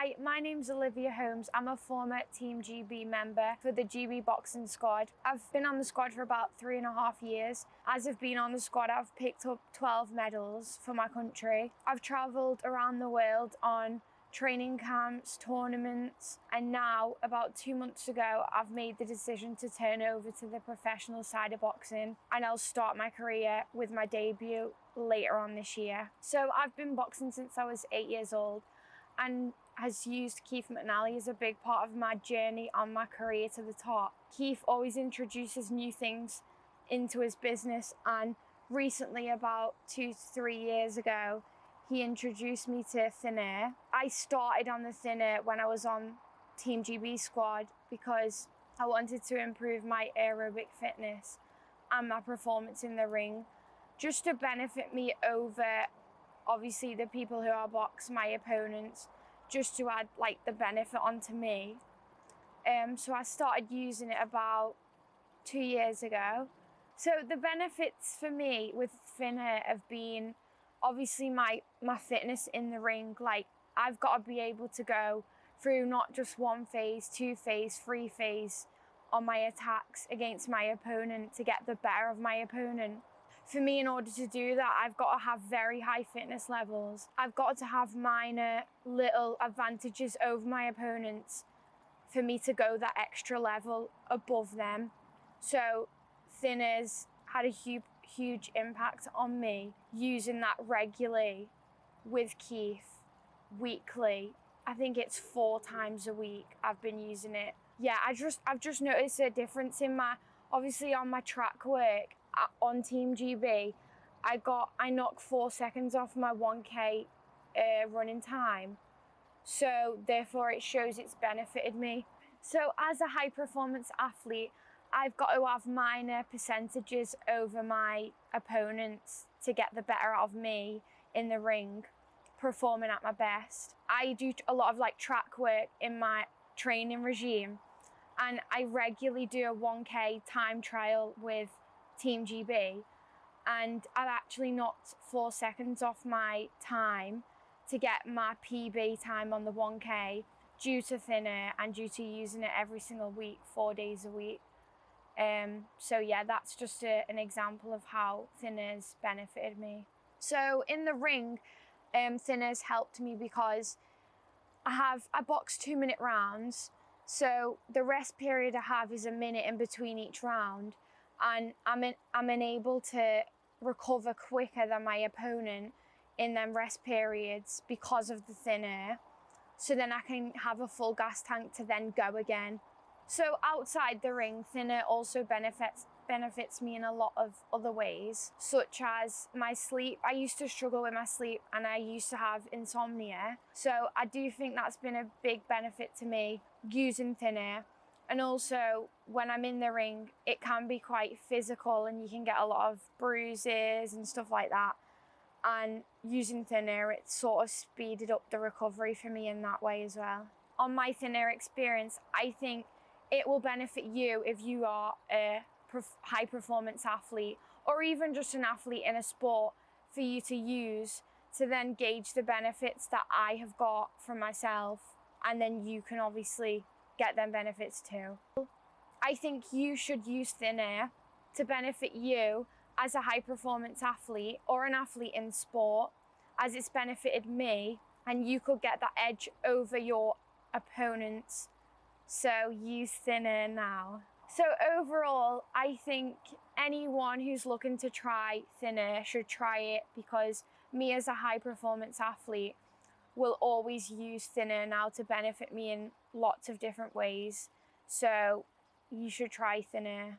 Hi, my name's Olivia Holmes. I'm a former Team GB member for the GB boxing squad. I've been on the squad for about 3.5 years. As I've been on the squad, I've picked up 12 medals for my country. I've travelled around the world on training camps, tournaments, and now, about 2 months ago, I've made the decision to turn over to the professional side of boxing, and I'll start my career with my debut later on this year. So I've been boxing since I was 8 years old, and has used Keith McNally as a big part of my journey on my career to the top. Keith always introduces new things into his business, and recently, about 2 to 3 years ago, he introduced me to thin air. I started on the thin air when I was on Team GB squad because I wanted to improve my aerobic fitness and my performance in the ring, just to benefit me over obviously the people who are box, my opponents, just to add like the benefit onto me. So I started using it about 2 years ago. So the benefits for me with thin air have been obviously my fitness in the ring. Like, I've got to be able to go through not just 1 phase, 2 phase, 3 phase on my attacks against my opponent to get the better of my opponent. For me, in order to do that, I've got to have very high fitness levels. I've got to have minor little advantages over my opponents for me to go that extra level above them. So thin air's had a huge impact on me using that regularly with Keith weekly. I think it's 4 times a week I've been using it. Yeah, I've just noticed a difference in obviously on my track work on Team GB. I knocked 4 seconds off my 1K running time. So therefore it shows it's benefited me. So as a high performance athlete, I've got to have minor percentages over my opponents to get the better out of me in the ring, performing at my best. I do a lot of like track work in my training regime, and I regularly do a 1K time trial with Team GB, and I've actually knocked 4 seconds off my time to get my PB time on the 1K due to thin air and due to using it every single week, 4 days a week. So yeah, that's just an example of how thin air's benefited me. So in the ring, thin air's helped me because I box 2-minute rounds. So the rest period I have is a minute in between each round, and I'm able to recover quicker than my opponent in them rest periods because of the thin air. So then I can have a full gas tank to then go again. So outside the ring, thin air also benefits me in a lot of other ways, such as my sleep. I used to struggle with my sleep and I used to have insomnia. So I do think that's been a big benefit to me using thin air. And also when I'm in the ring, it can be quite physical and you can get a lot of bruises and stuff like that. And using thin air, it sort of speeded up the recovery for me in that way as well. On my thin air experience, I think it will benefit you if you are a high performance athlete or even just an athlete in a sport, for you to use to then gauge the benefits that I have got from myself, and then you can obviously get them benefits too. I think you should use thin air to benefit you as a high performance athlete or an athlete in sport, as it's benefited me, and you could get that edge over your opponents. So use thin air now. So overall, I think anyone who's looking to try thin air should try it, because me as a high performance athlete will always use thin air now to benefit me in lots of different ways. So you should try thin air.